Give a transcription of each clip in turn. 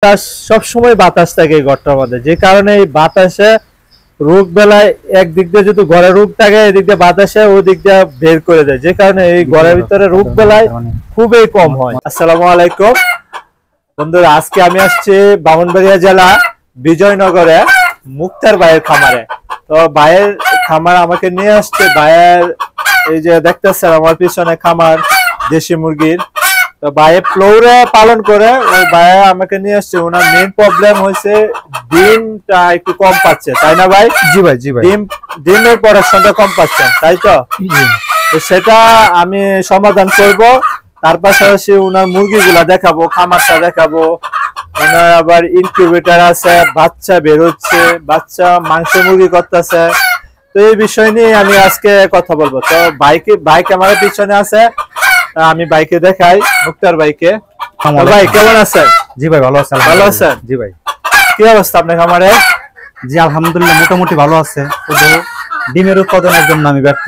বাতাস সবসময় বাতাস থাকে এই ঘরটার মধ্যে, যে কারণে এই বাতাসে রোগ বেলায় একদিক দিয়ে যদি ঘরে রোগ থাকে এদিক দিয়ে বাতাসে ওই দিক দিয়ে বের করে দেয়, যে কারণে এই ঘরের ভিতরে রোগ বেলায় খুবই কম হয়। আসসালামু আলাইকুম বন্ধুরা, আজকে আমি আসছি ব্রাহ্মণবাড়িয়া জেলা বিজয়নগরে মুক্তার ভাইয়ের খামারে। তো ভাইয়ের খামার আমাকে নিয়ে আসছে। ভাইয়ের এই যে দেখতেছেন আমার পিছনে খামার দেশি মুরগির। তো ভাইয়ে ফ্লোরে পালন করে, ওই ভাইয়া আমাকে নিয়ে আসছে। ওনার মেইন প্রবলেম হয়েছে ডিমটা একটু কম পাচ্ছে, তাই না ভাই? জি ভাই, জি ভাই। ডিমের প্রোডাকশনটা কম পাচ্ছেন, তাই তো? সেটা আমি সমাধান করব। তার পাশাপাশি ওনার মুরগিগুলা দেখাবো, খামারটা দেখাবো। ওনার আবার ইনকিউবেটর আছে, বাচ্চা বের হচ্ছে, বাচ্চা মাংস মুরগি করতেছে। তো এই বিষয় নিয়ে আমি আজকে কথা বলবো। তো বাইক আমার পিছনে আছে, আমি বাইকে দেখাই মুক্তার ভাইকে। ভাই কেমন আছেন? জি ভাই, ভালো আছেন। ভালো আছেন? জি ভাই। কি অবস্থা আপনার খামারে? জি আলহামদুলিল্লাহ, মোটামুটি ভালো আছে। শুধু ডিমের উৎপাদনের জন্য আমি ব্যর্থ।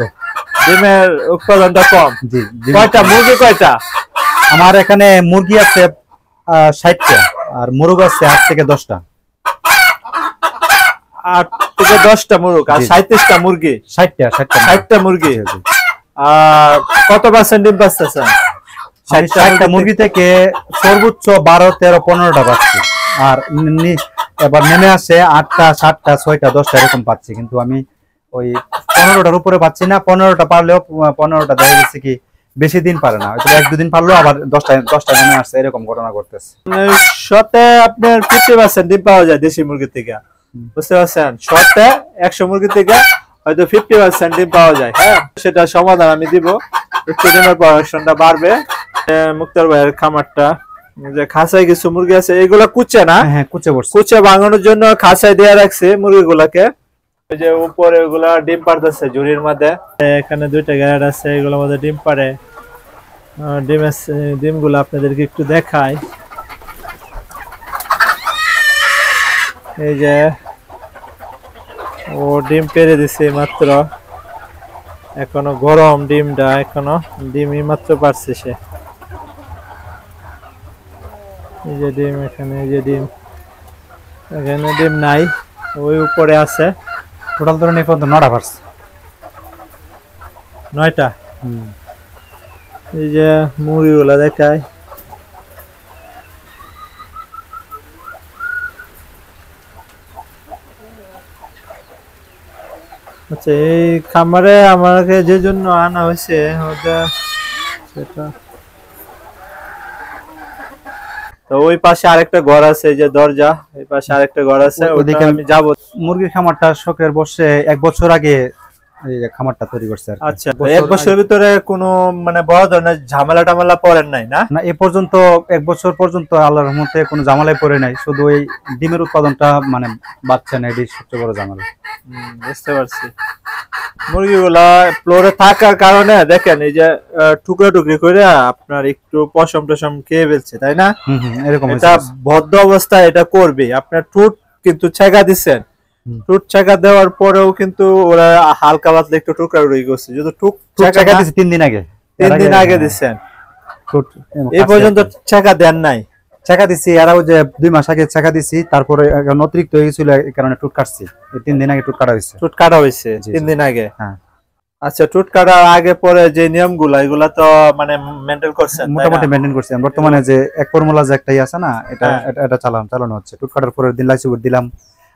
ডিমের উৎপাদনটা কম? জি। কয়টা মুরগি? কয়টা? আমার এখানে মুরগি আছে 60টা, আর মুরগ আছে 8 থেকে 10টা। 8 থেকে 10টা মুরগ আর 37টা মুরগি? 60টা মুরগি। আর কত পার্সেন্ট ডিম পাচ্ছেন? 60টা মুরগি থেকে সর্বোচ্চ 12, 13, 15টা পাচ্ছি। আর এবার নেমে আসে 8টা, 7টা, 6টা, 10টা এরকম পাচ্ছি। কিন্তু আমি ওই 15টার উপরে পাচ্ছি না। 15টা পারলেও 15টা দেখা গেছে কি বেশি দিন পারে না, এক দুদিন পারলেও আবার 10টা নেমে আসছে, এরকম ঘটনা ঘটতেছে। শতে আপনার 50% ডিম পাওয়া যায় দেশি মুরগি থেকে, বুঝতে পারছেন? শতে 100 মুরগি থেকে হয়তো 50% ডিম পাওয়া যায়। হ্যাঁ, সেটা সমাধান আমি দিব। একটু ডিমের প্রোডাকশনটা বাড়বে। মুক্তার ভাইয়ের খামারটা যে খাঁচায় কিছু মুরগি আছে, এগুলা কুচে না? হ্যাঁ, কুচে বসছে। কুচে ভাঙানোর জন্য খাঁচায় দেয়া রাখছে মুরগিগুলাকে। ওই যে উপরে ওগুলা ডিম পারতেছে ঝুড়ির মধ্যে। এখানে 2টা গ্যারেট আছে, এগুলোর মধ্যে ডিম পারে। ডিমগুলো আপনাদেরকে একটু দেখাই। এই যে ও ডিম পেরে দিছে মাত্র, এখনো গরম ডিমটা, এখনো ডিমই মাত্র পারছে সে। এই যে ডিম এখানে, এই যে ডিম এখানে ডিম নাই, ওই উপরে আছে। টোটাল ধরে নিয়ে 9টা পারছে। 9টা। এই যে মুরগিগুলা দেখায়। আচ্ছা, এই খামারে আমাকে যে জন্য আনা হয়েছে সেটা তো ওই পাশে আরেকটা ঘর আছে, এই যে দরজা, এই পাশে আরেকটা ঘর আছে, ওদিকে আমি যাব। মুরগির খামারটা শখের বসে 1 বছর আগে এই খামারটা তৈরি করছে। আচ্ছা, 1 বছরের ভিতরে কোনো মানে বড় ধরনের ঝামেলা টামেলা পড়েন নাই না? না, এ পর্যন্ত 1 বছর পর্যন্ত আল্লাহর রহমতে কোনো ঝামেলায় পড়ে নাই। শুধু এই ডিমের উৎপাদনটা মানে বাড়ছে না, এটি সবচেয়ে বড় ঝামেলা। বুঝতে পারছি। মুরগিগুলা ফ্লোরে থাকার কারণে দেখেন এই যে টুকরা টুকরি করে আপনার একটু পশম টসম খেয়ে ফেলছে, তাই না? এরকম এটা বদ্ধ অবস্থায় এটা করবে। আপনার ঠোঁট কিন্তু ছেঁকা দিচ্ছেন, ঠোঁট ছেঁকা দেওয়ার পরেও কিন্তু ওরা হালকা পাতলা একটু টুকরা রয়ে গেছে। যদি ঠোঁট ছেঁকা দিচ্ছে 3 দিন আগে, 3 দিন আগে দিচ্ছেন, এই পর্যন্ত ছেঁকা দেন নাই? ছেঁকা দিচ্ছি, এরাও যে 2 মাস আগে ছেঁকা দিচ্ছি, তারপরে অতিরিক্ত হয়ে গেছিল, এই কারণে টুট কাটছি। 3 দিন আগে টুট কাটা হয়েছে। টুট কাটা হয়েছে 3 দিন আগে? হ্যাঁ। আচ্ছা, টুট কাটার আগে পরে যে নিয়মগুলো, এগুলা তো মানে মেইনটেইন করছেন? মোটামুটি মেইনটেইন করছি। বর্তমানে যে এক ফর্মুলা যে একটাই আছে না, এটা চালানো হচ্ছে। টুট কাটার পরের দিন লাইসুবুট দিলাম,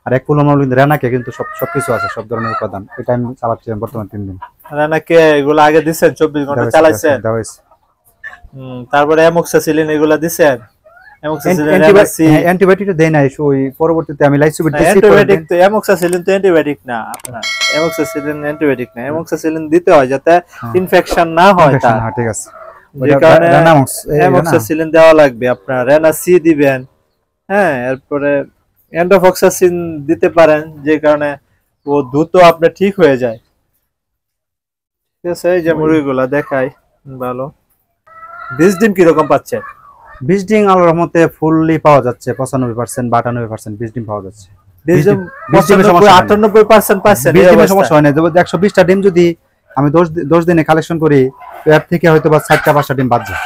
আর এক ফর্মুলা কিন্তু রেনাকে কিন্তু সবকিছু আছে, সব ধরনের উপাদান। এটা আমি চালাচ্ছি বর্তমানে 3 দিন। রেনাকে এগুলো আগে দিছেন? 24 ঘন্টা চালাইছেন? তারপরে অ্যামোক্সিসিলিন এগুলা দিছেন? অ্যান্টিবায়োটিক দেই নাই, ওই পরবর্তীতে আমি লাইসুবিট দিছি। অ্যান্টিবায়োটিক তো অ্যামোক্সিসিলিন তো অ্যান্টিবায়োটিক না আপনার। অ্যামোক্সিসিলিন অ্যান্টিবায়োটিক না, অ্যামোক্সিসিলিন দিতে হয় যাতে ইনফেকশন না হয়। ঠিক আছে, যে কারণে অ্যামোক্সিসিলিন দেওয়া লাগবে আপনার। রেনা সি দিবেন। হ্যাঁ, এরপরে এন্ডোফক্সাসিন দিতে পারেন, যে কারণে ও দ্রুত আপনার ঠিক হয়ে যায়। ঠিক আছে, এই যে মুরগিগুলা দেখাই ভালো। বীজ ডিম কিরকম পাচ্ছেন? বীজ ডিম আল্লাহর রহমতে ফুললি পাওয়া যাচ্ছে। 95%, 98% বীজ ডিম পাওয়া যাচ্ছে। বীজ ডিম 98% পাচ্ছেন? বীজ ডিমের সমস্যা হয় না। 120টা ডিম যদি আমি 10 দিনে কালেকশন করি, এর থেকে হয়তো বা 4টা 5টা ডিম বাদ যায়।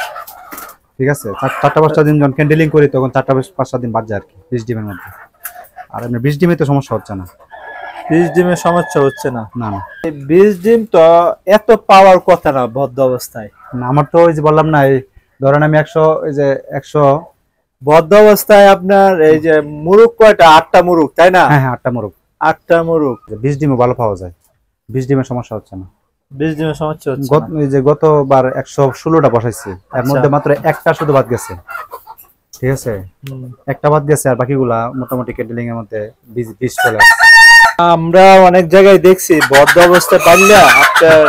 ঠিক আছে, 4-5টা দিন যখন ক্যান্ডেলিং করি তখন 4-5টা দিন বাদ যায় আর কি 20 ডিমের মধ্যে। আর এমনি 20 ডিমে তো সমস্যা হচ্ছে না। 20 ডিমের সমস্যা হচ্ছে না? না না, এই 20 ডিম তো এত পাওয়ার কথা না বদ্ধ অবস্থায়। না আমার তো ওই যে বললাম না, এই ধরেন আমি 100 এই যে 100 বদ্ধ অবস্থায় আপনার এই যে মুরুগ কয়টা? 8টা মুরুগ, তাই না? হ্যাঁ হ্যাঁ 8টা মোরগ। 8টা মুরুগ। 20 ডিমও ভালো পাওয়া যায়, 20 ডিমের সমস্যা হচ্ছে না। 20 ডিমের সমস্যা হচ্ছে না। এই যে গতবার 116টা বসাইছি, এর মধ্যে মাত্র একটা শুধু বাদ গেছে, ঠিক আছে, একটা বাদ গেছে, আর বাকিগুলা মোটামুটি ক্যান্ডেলিং এর মধ্যে 20 চলে আসছে। আমরা অনেক জায়গায় দেখছি বদ্ধ অবস্থায় পারলে আপনার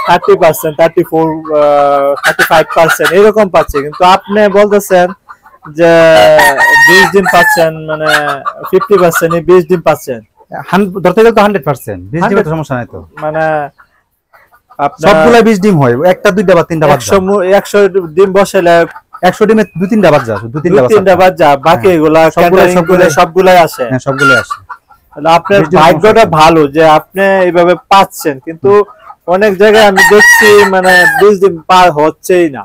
30%, 34, 35% এরকম পাচ্ছে, কিন্তু আপনি বলতেছেন যে 20 ডিম পাচ্ছেন, মানে 50% 20 ডিম পাচ্ছেন। ধরতে গেলে তো 100%, 20 ডিমের তো সমস্যা নাই তো, মানে আপনার সবগুলা 20 ডিম হয়, একটা 2টা বা 3টা বাদ যায়। 100 ডিম বসালে 100 ডিমে 2-3টা বাদ যায়, 2-3টা বাদ যায়, বাকি এগুলা সবগুলাই আসে। হ্যাঁ সবগুলাই আসে। তাহলে আপনার ভাগ্যটা ভালো যে আপনি এইভাবে পাচ্ছেন, কিন্তু অনেক জায়গায় আমি দেখছি মানে 20 দিন পার হচ্ছেই না।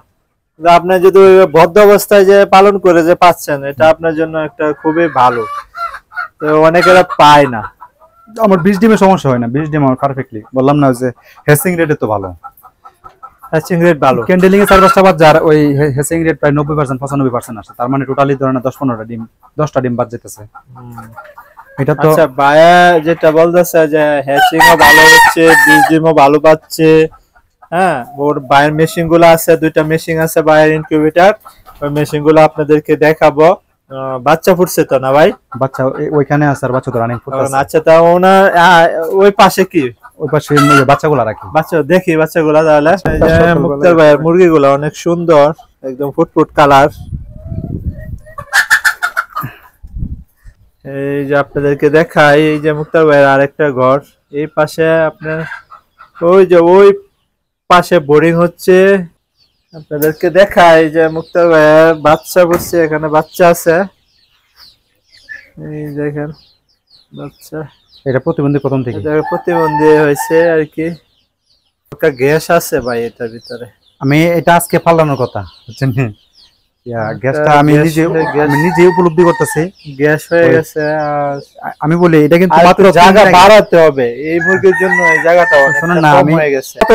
আপনি যদি বদ্ধ অবস্থায় যে পালন করে যে পাচ্ছেন, এটা আপনার জন্য একটা খুবই ভালো। তো অনেকেরা পায় না। আমার 20 ডিমের সমস্যা হয় না, 20 ডিম আমার পারফেক্টলি, বললাম না যে হ্যাচিং রেটে তো ভালো, হ্যাচিং রেট ভালো। ক্যান্ডেলিং এ 4-5টা বাদ যায়, ওই হ্যাচিং রেট প্রায় 90% 95% আসে, তার মানে টোটালি ধরেন 10-15টা ডিম, 10টা ডিম বাদ যেতেছে। এটা তো আচ্ছা, বায়া যেটা বলতেছে যে হ্যাচিং ও ভালো হচ্ছে, 20 ডিমও ভালো পাচ্ছে। হ্যাঁ, ওর বায়ার মেশিন গুলো আছে, 2টা মেশিন আছে বায়ার ইনকিউবেটর, ওই মেশিন গুলো আপনাদেরকে দেখাবো। বাচ্চা ফুটছে তো না ভাই? বাচ্চা ওইখানে আছে, আর বাচ্চা তো রানিং ফুটছে। আচ্ছা, তা ওনার ওই পাশে কি? ওই পাশে বাচ্চাগুলো রাখি। বাচ্চা দেখি বাচ্চাগুলো তাহলে। মুক্তার ভাইয়ের মুরগিগুলো অনেক সুন্দর, একদম ফুটফুট কালার। এই যে আপনাদেরকে দেখাই, এই যে মুক্তার ভাইয়ের আরেকটা ঘর, এই পাশে আপনার ওই পাশে বোরিং হচ্ছে। আপনাদেরকে দেখাই যে মুক্তার ভাইয়ের বাচ্চা বসছে, এখানে বাচ্চা আছে, এই দেখেন বাচ্চা। এটা প্রতিবন্ধী প্রথম থেকে, এটা প্রতিবন্ধী হয়েছে আর কি। একটা গ্যাস আছে ভাই এটার ভিতরে। আমি এটা আজকে ফালানোর কথা, বুঝছেন? গ্যাসটা আমি নিজে উপলব্ধি করতেছি, গ্যাস হয়ে গেছে। আমি বলি এটা কিন্তু মাত্র জায়গা বাড়াতে হবে এই মুরগির জন্য, এই জায়গাটা শুনুন না, কম হয়ে গেছে। কত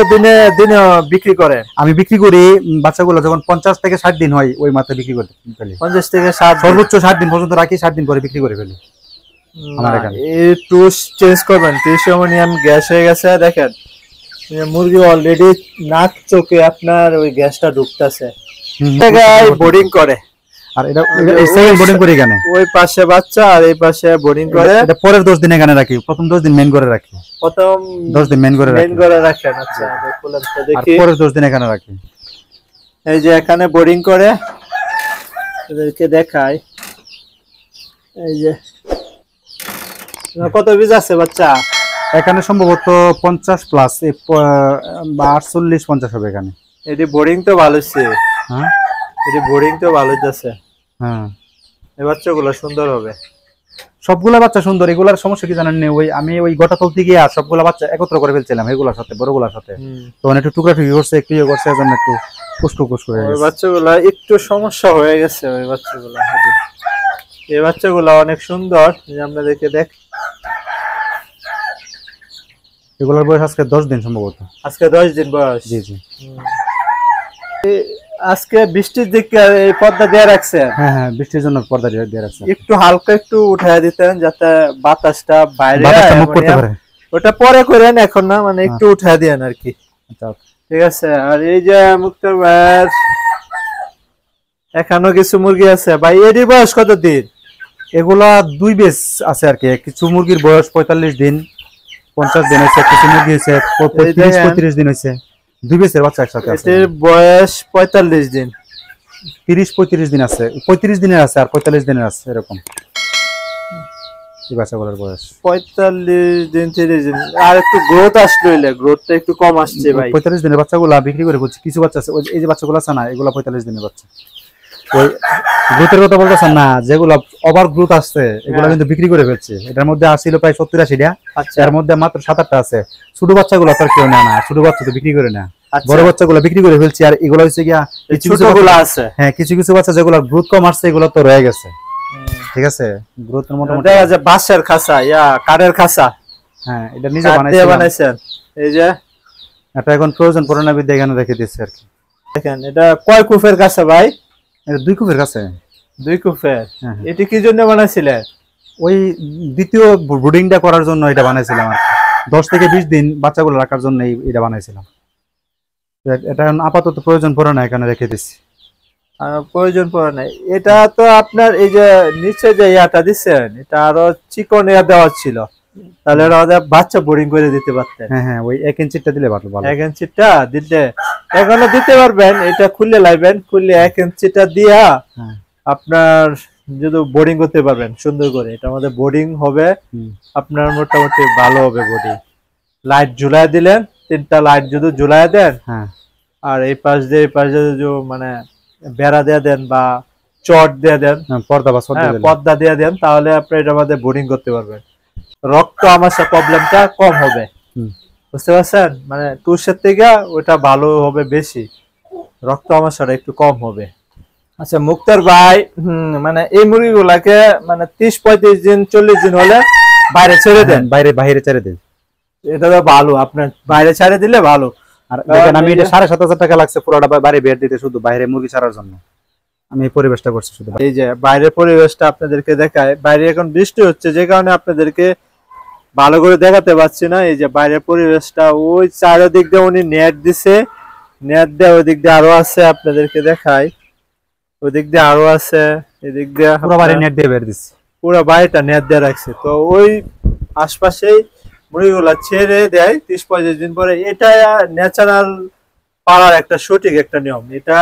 দিনে বিক্রি করে? আমি বিক্রি করি বাচ্চাগুলো যখন 50 থেকে 60 দিন হয়, ওই মাত্র বিক্রি করতে ফেলি। 50 থেকে 60, সর্বোচ্চ 60 দিন পর্যন্ত রাখি, 60 দিন পরে বিক্রি করে ফেলি। আমার এখানে এই টুস চেঞ্জ করবেন, টিউশনিয়াম গ্যাস হয়ে গেছে। দেখেন মুরগি অলরেডি নাক চোখে আপনার ওই গ্যাসটা ঢুকতেছে, জায়গায় বোর্ডিং করে। আর এটা সেকেন্ড বোর্ডিং করে এখানে, ওই পাশে বাচ্চা আর এই পাশে বোর্ডিং করে। এটা পরের 10 দিন এখানে রাখি, প্রথম 10 দিন মেন করে রাখি, প্রথম 10 দিন মেন করে রাখেন। আচ্ছা, দেখুন তো দেখি, আর পরের 10 দিন এখানে রাখি। এই যে এখানে বোর্ডিং করে, এদেরকে দেখাই। এই যে কত বীজ আছে বাচ্চা এখানে? সম্ভবত 50 প্লাস, 48-50 হবে এখানে। এটি বোর্ডিং তো ভালো হচ্ছে। হ্যাঁ, এটি বোর্ডিং তো ভালো যাচ্ছে। হ্যাঁ, এই বাচ্চাগুলো সুন্দর হবে, সবগুলা বাচ্চা সুন্দর। এগুলার সমস্যা কি জানেন? ওই আমি ওই গোটা তুলতে গিয়ে আর সবগুলা বাচ্চা একত্র করে ফেলছিলাম এগুলার সাথে, বড়গুলার সাথে, তো একটু টুকরা টুকরি করছে, একটু ইয়ে করছে, এজন্য একটু কুসকুস করে গেছে। ওই বাচ্চাগুলো একটু সমস্যা হয়ে গেছে। ওই বাচ্চাগুলো, এই বাচ্চাগুলো অনেক সুন্দর, যে আপনাদেরকে দেখ। এগুলোর বয়স আজকে 10 দিন সম্ভবত। আজকে 10 দিন বয়স। জি জি। আজকে বৃষ্টির দিকে এই পর্দা দিয়ে রাখছেন? হ্যাঁ হ্যাঁ, বৃষ্টির জন্য পর্দা দিয়ে রাখছেন। একটু হালকা একটু উঠায় দিতেন যাতে বাতাসটা বাইরে মুভ করতে পারে। ওটা পরে করেন, এখন না, মানে একটু উঠায় দেন আর কি। আচ্ছা, ঠিক আছে। আর এই যে মুক্তার ভাইয়ের এখনো কিছু মুরগি আছে ভাই, এরই বয়স কত দিন? এগুলা 2 বেস আছে আর কি। কিছু মুরগির বয়স 45 দিন, 50 দিন হয়েছে, কিছু মুরগি হয়েছে 35 দিন হয়েছে। 2 বেসের বাচ্চা একসাথে আছে। এর বয়স 45 দিন, 30-35 দিন আছে, 35 দিনের আছে, আর 45 দিনের আছে, এরকম এই বাচ্চাগুলোর বয়স। 45 দিন 30 দিন, আর একটু গ্রোথ আসলে, গ্রোথটা একটু কম আসছে ভাই। 45 দিনের বাচ্চাগুলো বিক্রি করে করছি। কিছু বাচ্চা আছে, এই যে বাচ্চাগুলো আছে না, এগুলো 45 দিনের বাচ্চা। ওই গ্রোথের কথা বলতেছেন না, যেগুলো ওভার গ্রোথ আসছে এগুলো কিন্তু বিক্রি করে ফেলছে। এটার মধ্যে আসছিল প্রায় 70-80টা, এর মধ্যে মাত্র 7-8টা আছে। ছোট বাচ্চাগুলো তো কেউ নেয় না, ছোট বাচ্চা তো বিক্রি করে না। আচ্ছা। বড় বাচ্চাগুলো বিক্রি করে ফেলছি, আর এগুলো হচ্ছে গিয়া এই কিছু কিছু ছোটগুলো বাচ্চা- আছে। হ্যাঁ কিছু কিছু বাচ্চা যেগুলো গ্রোথ কম আসছে এগুলো তো রয়ে গেছে, ঠিক আছে, গ্রোথ মোটামুটি। দেখা যায় বাঁশের খাঁচা, কাঠের খাঁচা, হ্যাঁ এটা নিজে কাঠ দিয়ে বানাইছিলাম, বানাইছেন। এই যে এটা এখন প্রয়োজন পড়ে না বিদ্যা এখানে রেখে দিচ্ছি আর কি। দেখেন এটা কয় কুফের কাছে ভাই? এটা 2 কুপের কাছে। 2 কুফের। হ্যাঁ, হ্যাঁ। এটি কি জন্য বানাইছিলেন? ওই দ্বিতীয় ব্রুডিংটা করার জন্য এটা বানাইছিলাম আর কি। 10 থেকে 20 দিন বাচ্চাগুলো রাখার জন্য এটা বানাইছিলাম। এটা এখন আপাতত প্রয়োজন পড়ে না, এখানে রেখে দিচ্ছি। প্রয়োজন পড়ে নাই। এটা তো আপনার এই যে নিচে যে ইয়াটা দিচ্ছেন, এটা আরো চিকন ইয়া দেওয়া ছিল, তাহলে ওরা বাচ্চা বোরিং করে দিতে পারতেন। হ্যাঁ হ্যাঁ, ওই 1 ইঞ্চিটা দিলে ভালো ভালো। 1 ইঞ্চিটা দিলে এখনো দিতে পারবেন। এটা খুললে লাইবেন, খুললে 1 ইঞ্চিটা দিয়া হ্যাঁ আপনার যদি বোর্ডিং করতে পারবেন সুন্দর করে, এটা আমাদের বোর্ডিং হবে আপনার মোটামুটি ভালো হবে। বোর্ডিং লাইট ঝুলাই দিলেন, 3টা লাইট যদি ঝুলাই দেন, হ্যাঁ আর এই পাশ দিয়ে এই পাশ দিয়ে যদি মানে বেড়া দিয়ে দেন বা চট দিয়ে দেন, পর্দা বা হ্যাঁ পর্দা দিয়ে দেন, তাহলে আপনি এটার মধ্যে বোর্ডিং করতে পারবেন। রক্ত আমাশা প্রবলেমটা কম হবে, বুঝতে পারছেন? মানে তুষের থেকে ওটা ভালো হবে বেশি, রক্ত আমাশাটা একটু কম হবে। আচ্ছা মুক্তার ভাই, মানে এই মুরগিগুলাকে মানে 30-35 দিন 40 দিন হলে বাইরে ছেড়ে দেন। বাইরে বাইরে ছেড়ে দিন, এটা তো ভালো, আপনার বাইরে ছেড়ে দিলে ভালো। আর দেখেন আমি এটা 7,500 টাকা লাগছে পুরোটা বাইরে বের দিতে, শুধু বাইরে মুরগি ছাড়ার জন্য আমি এই পরিবেশটা করছি শুধু। এই যে বাইরের পরিবেশটা আপনাদেরকে দেখায়, বাইরে এখন বৃষ্টি হচ্ছে যে কারণে আপনাদেরকে ভালো করে দেখাতে পারছি না। এই যে বাইরের পরিবেশটা, ওই চারিদিক দিয়ে উনি নেট দিছে, নেট দিয়ে ওই দিক দিয়ে আরো আছে, আপনাদেরকে দেখাই, ওই দিক দিয়ে আরো আছে, এদিক দিয়ে পুরো বাড়ি নেট দিয়ে বের দিচ্ছি, পুরো বাড়িটা নেট দিয়ে রাখছে। তো ওই আশপাশেই মুরগিগুলা ছেড়ে দেয় 30-35 দিন পরে। এটা ন্যাচারাল পালার একটা সঠিক একটা নিয়ম। এটা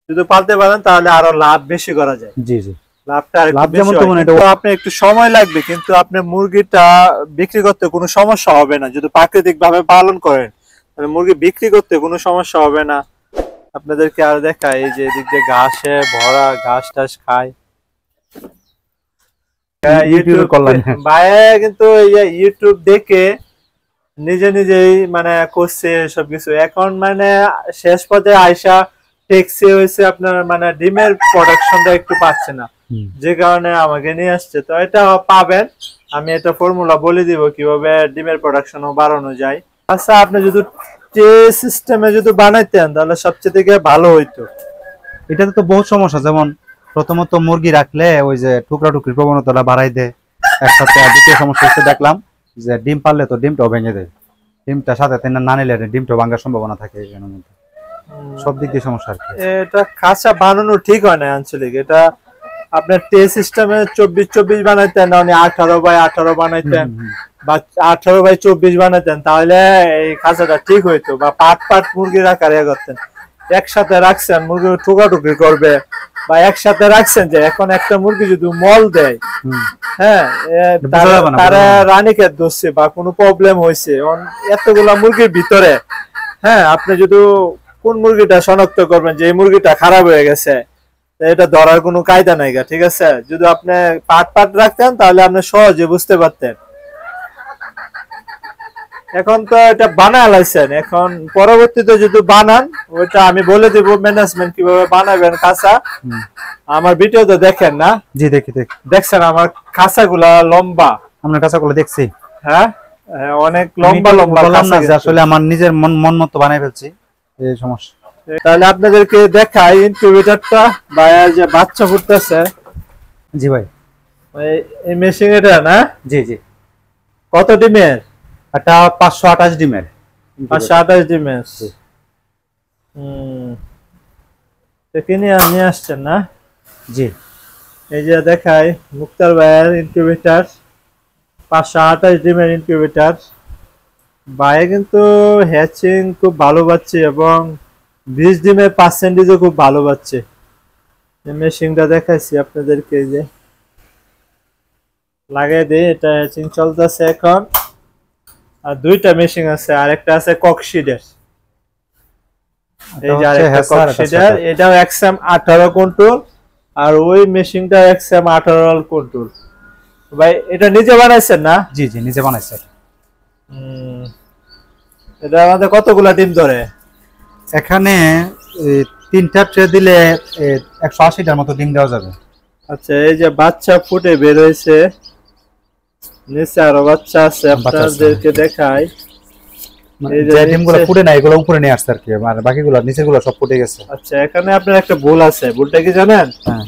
যদি পালতে পারেন তাহলে আরো লাভ বেশি করা যায়। জি জি, লাভটা লাভ যেমন তেমন এটা। আপনার একটু সময় লাগবে, কিন্তু আপনার মুরগিটা বিক্রি করতে কোনো সমস্যা হবে না যদি প্রাকৃতিক ভাবে পালন করেন, তাহলে মুরগি বিক্রি করতে কোনো সমস্যা হবে না। আপনাদেরকে আর দেখায়, এই যে এদিক দিয়ে ঘাসে ভরা, ঘাস টাস খায়। ইউটিউব করলেন ভাইয়া, কিন্তু ইউটিউব দেখে নিজে নিজেই মানে করছে সবকিছু। এখন মানে শেষ পর্যায়ে আয়সা টেক্সি হয়েছে আপনার, মানে ডিমের প্রোডাকশনটা একটু পাচ্ছে না, যে কারণে আমাকে নিয়ে আসছে। তো এটা পাবেন, আমি এটা ফর্মুলা বলে দিব কিভাবে ডিমের প্রোডাকশনও বাড়ানো যায়। আচ্ছা আপনি যদি ট্রে সিস্টেমে যদি বানাইতেন তাহলে সবচেয়ে থেকে ভালো হইতো। এটাতে তো বহুত সমস্যা, যেমন প্রথমত মুরগি রাখলে ওই যে টুকরা টুকরি প্রবণতাটা বাড়াই দেয় একসাথে। আর দ্বিতীয় সমস্যা হচ্ছে দেখলাম যে ডিম পারলে তো ডিমটাও ভেঙে দেয়, ডিমটা সাথে না নিলে ডিমটাও ভাঙার সম্ভাবনা থাকে এর মধ্যে। সব দিক দিয়ে সমস্যা আর কি। এটা খাঁচা বানানো ঠিক হয় না আঞ্চলিক। এটা আপনার ট্রে সিস্টেমে 24-24 বানাইতেন, না 18x18 বানাইতেন বা 18x24 বানাইতেন, তাহলে এই খাঁচাটা ঠিক হইতো। বা পাট পাট মুরগির আকারে করতেন, একসাথে রাখছেন মুরগি ঠুকাঠুকি করবে, বা একসাথে রাখছেন যে এখন একটা মুরগি যদি মল দেয়, হ্যাঁ তারা রানীক্ষেত ধরছে বা কোনো প্রবলেম হয়েছে এতগুলা মুরগির ভিতরে, হ্যাঁ আপনি যদি কোন মুরগিটা শনাক্ত করবেন যে এই মুরগিটা খারাপ হয়ে গেছে, এটা ধরার কোনো কায়দা নাই। ঠিক আছে, যদি আপনি পাট পাট রাখতেন তাহলে আপনি সহজে বুঝতে পারতেন। এখন তো এটা বানায় লাইছেন, এখন পরবর্তীতে যদি বানান ওইটা আমি বলে দিব ম্যানেজমেন্ট কিভাবে বানাবেন খাঁচা। আমার ভিডিও তো দেখেন না? জি দেখি দেখি। দেখছেন আমার খাঁচাগুলা লম্বা? আপনার খাঁচাগুলো দেখছি, হ্যাঁ অনেক লম্বা লম্বা খাঁচা। আসলে আমার নিজের মন মতো বানাই ফেলছি, এই সমস্যা। তাহলে আপনাদেরকে দেখাই ইনকিউবেটরটা বা যে বাচ্চা ফুটতেছে। জি ভাই, এই মেশিন এটা না? জি জি। কত ডিমের? এটা 528 ডিমের। 528 ডিমের। কিনে নিয়ে আসছেন না? জি। এই যে দেখাই মুক্তার ভাইয়ের ইনকিউবেটর, 528 ডিমের ইনকিউবেটর। ভাইয়া কিন্তু হ্যাচিং খুব ভালো পাচ্ছে এবং 20 ডিমের পার্সেন্টেজও খুব ভালো পাচ্ছে। মেশিনটা দেখাইছি আপনাদেরকে, যে লাগাই দিয়ে এটা হ্যাচিং চলতেছে এখন। আর 2টা মেশিন আছে, আর একটা আছে ককশিডের। এই যে আরেকটা ককশিডের, এটাও XM 18 কন্ট্রোল, আর ওই মেশিনটা XM 18 কন্ট্রোল। ভাই এটা নিজে বানাইছেন না? জি জি নিজে বানাইছি। এটা আমাদের কতগুলা ডিম ধরে? এখানে 3টা ট্রে দিলে 180টার মতো ডিম দেওয়া যাবে। আচ্ছা, এই যে বাচ্চা ফুটে বের হয়েছে, নিচে আরো বাচ্চা আছে, আপনাদেরকে দেখাই। এই যে ডিমগুলো ফুটে না, এগুলো উপরে নিয়ে আসছে আর কি, আর বাকিগুলো নিচেগুলো সব ফুটে গেছে। আচ্ছা, এখানে আপনার একটা ভুল আছে। ভুলটা কি জানেন? হ্যাঁ,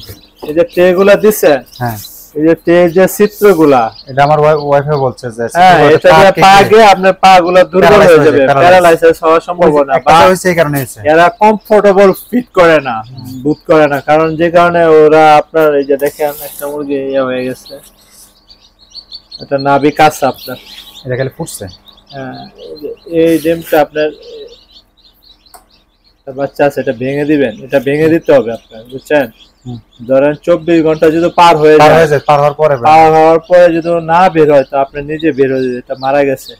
এই যে ট্রে গুলা দিছে, হ্যাঁ, এই যে ট্রে যে চিত্রগুলা, এটা আমার ওয়াইফাই বলছে যে হ্যাঁ, এটা দিয়ে পা গিয়ে আপনার পা গুলা দুর্বল হয়ে যাবে, প্যারালাইসিস হওয়ার সম্ভাবনা। বা হইছে এই কারণে হইছে। এরা কমফোর্টেবল ফিট করে না, বুট করে না, কারণ যে কারণে ওরা আপনার এই যে দেখেন একটা মুরগি ইয়ে হয়ে গেছে, এটা নাভি কাঁচা আপনার। এটা খালি ফুটছে। হ্যাঁ, এই ডিমটা আপনার বাচ্চা আছে, এটা ভেঙে দিবেন, এটা ভেঙে দিতে হবে আপনার, বুঝছেন? ধরেন 24 ঘন্টা যদি পার হয়ে যায়, পার হওয়ার পরে যদি না বের হয় তো আপনি নিজে বের হয়ে যাবে, এটা মারা গেছে।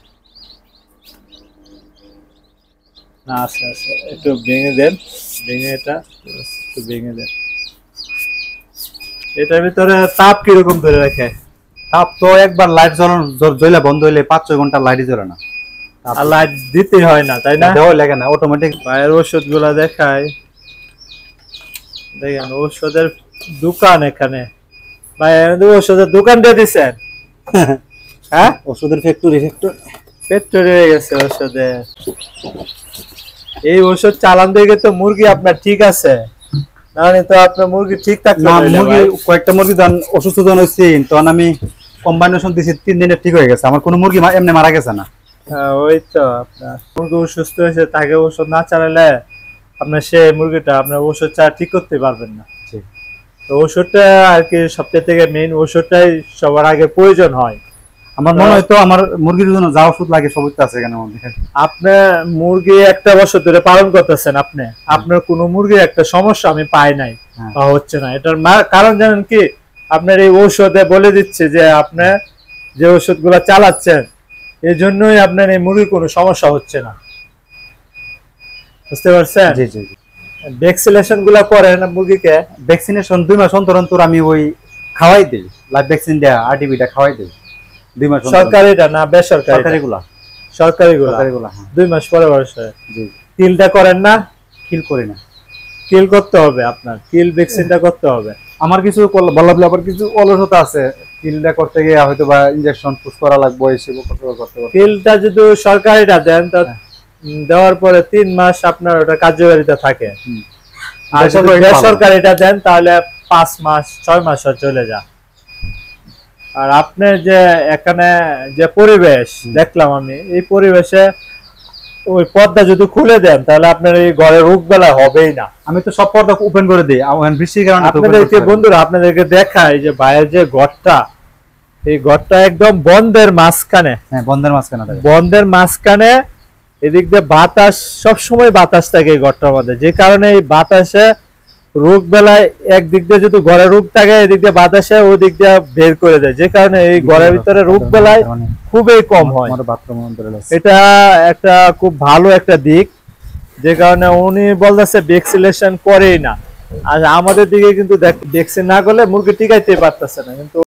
না, আছে আছে, একটু ভেঙে দেন, ভেঙে এটা একটু ভেঙে দেন। এটার ভিতরে তাপ কিরকম ধরে রাখে? তাপ তো একবার লাইট জ্বলে বন্ধ হইলে 5-6 ঘন্টা লাইটই জ্বলে না। আর লাইট দিতে হয় না, তাই না? দেওয়া লাগে না, অটোমেটিক। বাইরের ওষুধ গুলা দেখায়, দেখেন ওষুধের দোকান এখানে। ভাই, ওষুধের দোকান দিয়ে দিচ্ছেন? হ্যাঁ, ওষুধের ফ্যাক্টরি হয়ে গেছে ওষুধের। এই ওষুধ চালান দিকে তো মুরগি আপনার ঠিক আছে, নাহলে তো আপনার মুরগি ঠিক থাকবে না। মুরগি কয়েকটা মুরগি যখন অসুস্থ হয়েছে তখন আমি কম্বাইনেশন দিয়েছি, 3 দিনে ঠিক হয়ে গেছে। আমার কোনো মুরগি এমনি মারা গেছে না। ওই তো আপনার মুরগি অসুস্থ হয়েছে, তাকে ওষুধ না চালালে আপনার সে মুরগিটা আপনার ওষুধ ছাড়া ঠিক করতে পারবেন না। তো ওষুধটা আর কি সবচেয়ে থেকে মেইন, ওষুধটাই সবার আগে প্রয়োজন হয়। আমার মনে হয় তো আমার মুরগির জন্য যা ওষুধ লাগে সবই তো আছে এখানে। আপনার মুরগি 1 বছর ধরে পালন করতেছেন আপনি, আপনার কোনো মুরগির একটা সমস্যা আমি পাই নাই বা হচ্ছে না। এটার কারণ জানেন কি? আপনার এই ঔষধে বলে দিচ্ছে যে আপনি যে ওষুধগুলো চালাচ্ছেন এই জন্যই আপনার এই মুরগির কোনো সমস্যা হচ্ছে না, বুঝতে পারছেন? জি জি। ভ্যাকসিনেশন গুলা করেন মুরগিকে? ভ্যাকসিনেশন 2 মাস অন্তর অন্তর আমি ওই খাওয়াই দিই, লাইভ ভ্যাকসিন দেয়া, আরটিবিটা খাওয়াই দিই 2 মাস। সরকারিটা না বেসরকারি? সরকারিগুলা। সরকারিগুলা 2 মাস পরে বয়সে। জি। কিলটা করেন না? কিল করি না। কিল করতে হবে আপনার, কিল ভ্যাকসিনটা করতে হবে। আমার কিছু বললাম, আবার কিছু অলসতা আছে, কিলটা করতে গিয়ে হয়তো বা ইনজেকশন পুশ করা লাগবে, এসব করতে করতে। কিলটা যদি সরকারিটা দেন তো দেওয়ার পরে 3 মাস আপনার ওটা কার্যকারিতা থাকে, আর যদি বেসরকারিটা দেন তাহলে 5 মাস 6 মাস চলে যায়। আর আপনার যে এখানে যে পরিবেশ দেখলাম আমি, এই পরিবেশে ওই পর্দা যদি খুলে দেন তাহলে আপনার এই ঘরে রোগ বেলা হবেই না। আমি তো সব পর্দা ওপেন করে দিই, বৃষ্টির কারণে। আপনাদেরকে বন্ধুরা আপনাদেরকে দেখাই যে বাইরের যে ঘরটা, এই ঘরটা একদম বন্ধের মাঝখানে। হ্যাঁ, বন্ধের মাঝখানে। এদিক দিয়ে বাতাস, সবসময় বাতাস থাকে এই ঘরটার মধ্যে, যে কারণে এই বাতাসে রোগ বেলায় একদিক দিয়ে যদি ঘরে রোগ থাকে, এদিক দিয়ে বাতাসে ওই দিক দিয়ে বের করে দেয়, যে কারণে এই ঘরের ভিতরে রোগ বেলায় খুবই কম হয়। এটা একটা খুব ভালো একটা দিক, যে কারণে উনি বলতেছে ভ্যাকসিনেশন করেই না। আর আমাদের দিকে কিন্তু ভ্যাকসিন না করলে মুরগি টিকাইতে পারতেছে না, কিন্তু